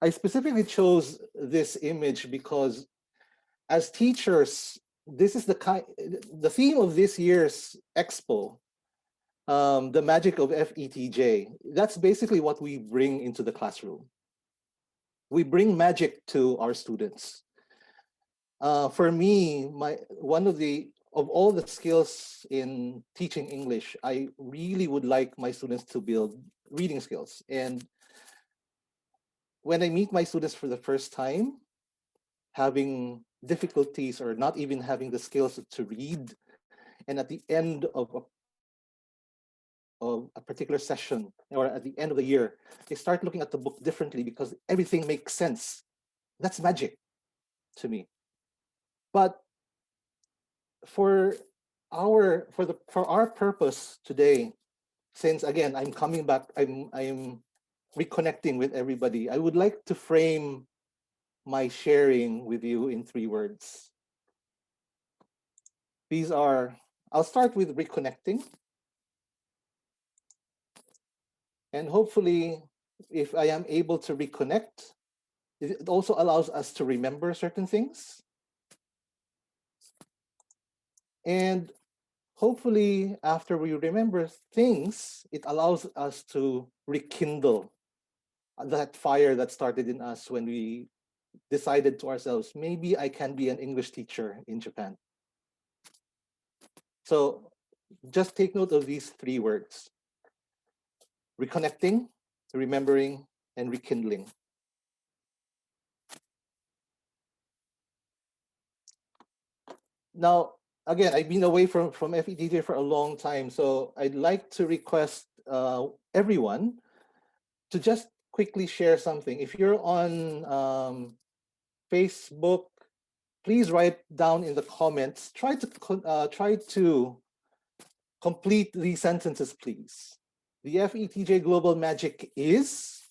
I specifically chose this image because as teachers, this is the theme of this year's expo, the magic of FETJ. That's basically what we bring into the classroom. We bring magic to our students. For me, one of all the skills in teaching English, I really would like my students to build reading skills. And when I meet my students for the first time, having difficulties or not even having the skills to read, and at the end of a particular session or at the end of the year, they start looking at the book differently because everything makes sense. That's magic to me. But for our purpose today, since again I'm coming back, I'm reconnecting with everybody, I would like to frame my sharing with you in 3 words. These are, I'll start with reconnecting. And hopefully, if I am able to reconnect, it also allows us to remember certain things. And hopefully, after we remember things, it allows us to rekindle that fire that started in us when we decided to ourselves, maybe I can be an English teacher in Japan. So just take note of these 3 words: reconnecting, remembering, and rekindling. Now, again, I've been away from FETJ for a long time, so I'd like to request everyone to just quickly share something. If you're on Facebook, please write down in the comments. Try to complete these sentences, please. The FETJ Global Magic is.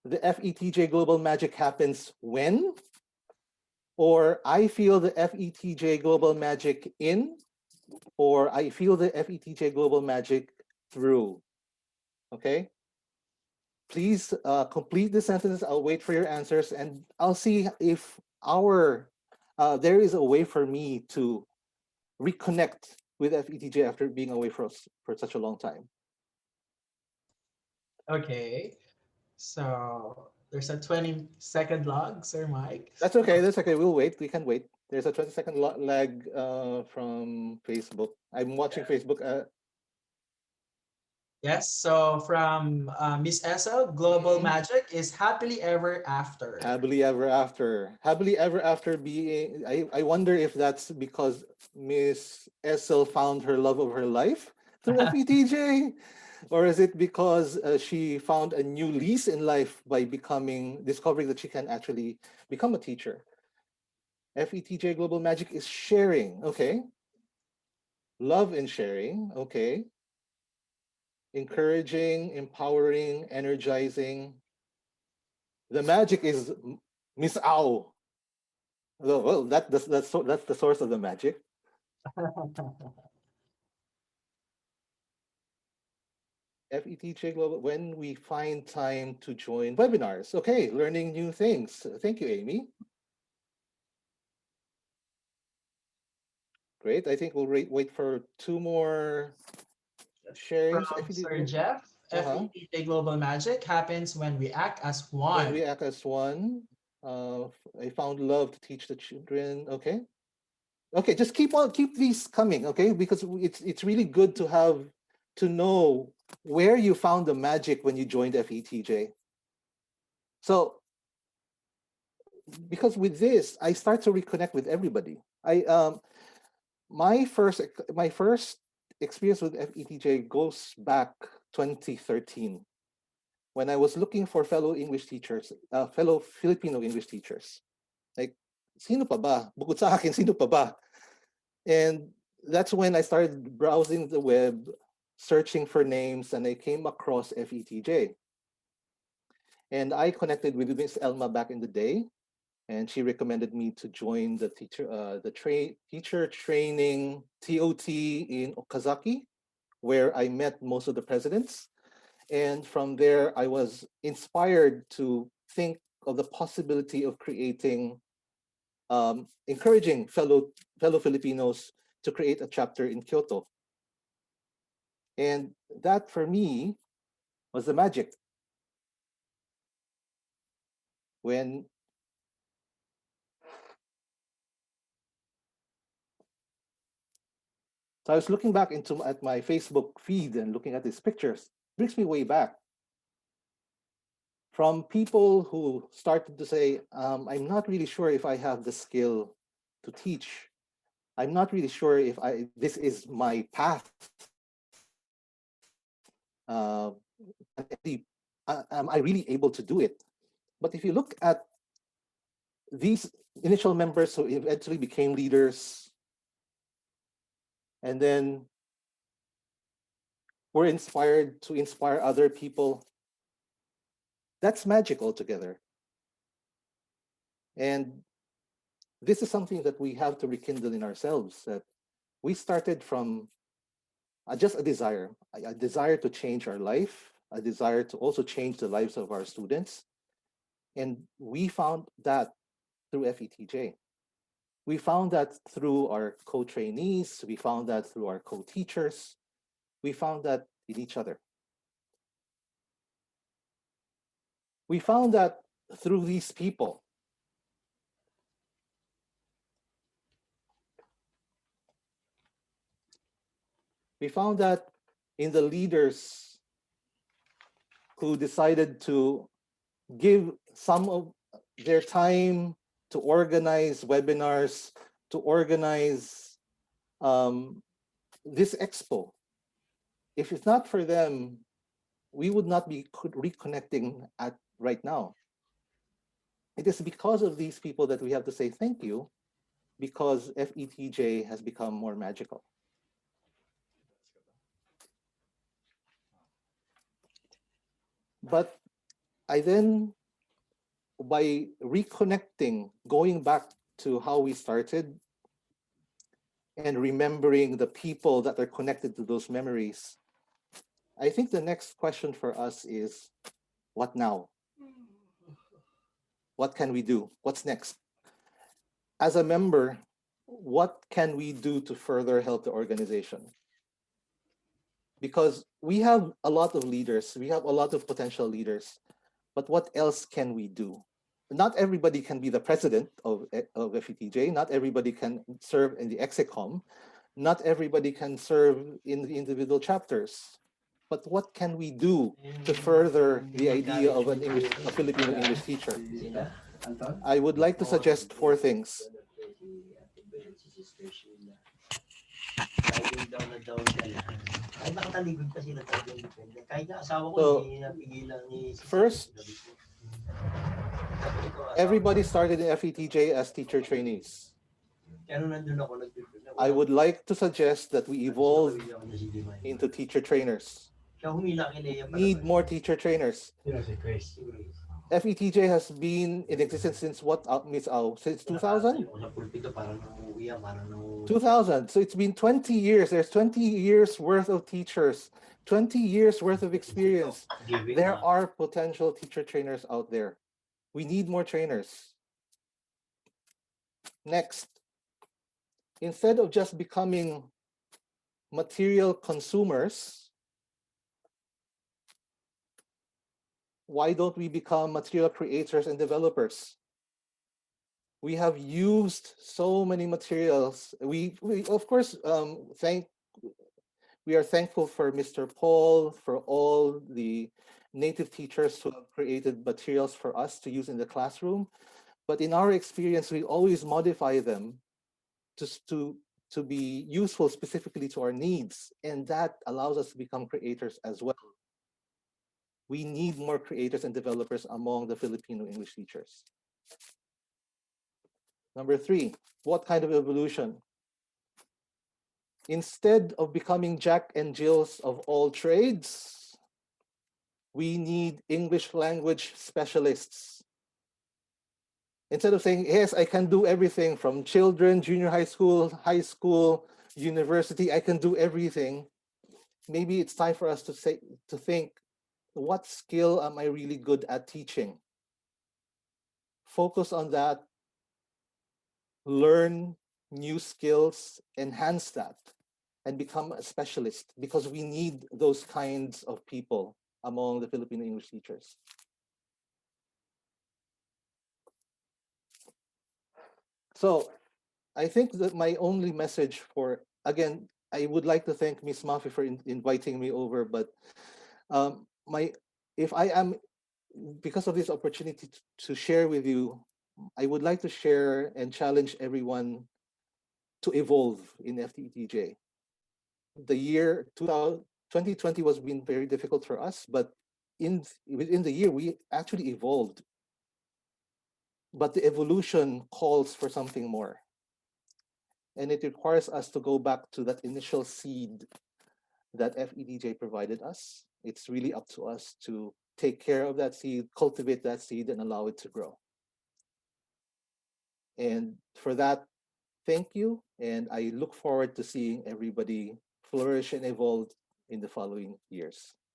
The FETJ Global Magic happens when. Or I feel the FETJ Global Magic in. Or I feel the FETJ Global Magic through. Okay? Please complete the sentence. I'll wait for your answers, and I'll see if there is a way for me to reconnect with FETJ after being away for such a long time. Okay. So there's a 20-second log, Sir Mike. That's okay. That's okay. We'll wait. We can wait. There's a 20-second lag from Facebook. I'm watching Facebook. Yes. So from Miss Essa, Global Mhm. Magic is happily ever after. Happily ever after. Happily ever after being. I wonder if that's because Miss Essel found her love of her life through FETJ, or is it because she found a new lease in life by discovering that she can actually become a teacher? FETJ Global Magic is sharing. Okay. Love and sharing. Okay. Encouraging, empowering, energizing. The magic is Miss Ow. Well, that's the source of the magic. FETJ Global, when we find time to join webinars. Okay, learning new things. Thank you, Amy. Great. I think we'll wait for 2 more sharings. From FETJ Sir Global. Jeff, Uh-huh. FETJ Global Magic happens when we act as When one. we act as one, I found love to teach the children. Okay. Okay, just keep these coming, okay? Because it's really good to know where you found the magic when you joined FETJ. So because with this, I start to reconnect with everybody. My first experience with FETJ goes back 2013 when I was looking for fellow English teachers, fellow Filipino English teachers. Like, sino pa ba? Bukod sa akin, sino pa ba? And that's when I started browsing the web, searching for names, and I came across FETJ. And I connected with Miss Elma back in the day, and she recommended me to join the teacher training TOT in Okazaki, where I met most of the presidents. And from there, I was inspired to think of the possibility of creating, encouraging fellow Filipinos to create a chapter in Kyoto. And that for me was the magic. When so I was looking back at my Facebook feed and looking at these pictures, brings me way back from people who started to say, I'm not really sure if I have the skill to teach. I'm not really sure if this is my path. Am I really able to do it? But if you look at these initial members who eventually became leaders and then were inspired to inspire other people, that's magic altogether. And this is something that we have to rekindle in ourselves, that we started from just a desire to change our life, a desire to also change the lives of our students. And we found that through FETJ. We found that through our co-trainees, we found that through our co-teachers, we found that in each other. We found that through these people. We found that in the leaders who decided to give some of their time to organize webinars, to organize this expo. If it's not for them, we would not be reconnecting at right now. It is because of these people that we have to say thank you, because FETJ has become more magical. But I then, by reconnecting, going back to how we started and remembering the people that are connected to those memories, I think the next question for us is, what now? What can we do? What's next? As a member, what can we do to further help the organization? Because we have a lot of leaders, we have a lot of potential leaders, but what else can we do? Not everybody can be the president of FETJ, not everybody can serve in the execom, not everybody can serve in the individual chapters. But what can we do to further the idea of a Filipino English teacher? I would like to suggest 4 things. So, first, everybody started in FETJ as teacher trainees. I would like to suggest that we evolve into teacher trainers. Need more teacher trainers. FETJ has been in existence since what, Miss Au? Since 2000? 2000. So it's been 20 years. There's 20 years worth of teachers, 20 years worth of experience. There are potential teacher trainers out there. We need more trainers. Next, instead of just becoming material consumers, why don't we become material creators and developers? We have used so many materials. We of course we are thankful for Mr. Paul, for all the native teachers who have created materials for us to use in the classroom. But in our experience, we always modify them to be useful specifically to our needs. And that allows us to become creators as well. We need more creators and developers among the Filipino English teachers. Number 3, what kind of evolution? Instead of becoming Jack and Jills of all trades, we need English language specialists. Instead of saying, yes, I can do everything from children, junior high school, university, I can do everything. Maybe it's time for us to think, what skill am I really good at teaching? focus on that, learn new skills, enhance that, and become a specialist because we need those kinds of people among the Filipino English teachers. So I think that my only message for, again, I would like to thank Miss Mafi for inviting me over, but my if I am, because of this opportunity to share with you, I would like to share and challenge everyone to evolve in FETJ. The year 2020 was been very difficult for us, but within the year we actually evolved. But the evolution calls for something more, and it requires us to go back to that initial seed that FETJ provided us. It's really up to us to take care of that seed, cultivate that seed, and allow it to grow. And for that, thank you. And I look forward to seeing everybody flourish and evolve in the following years.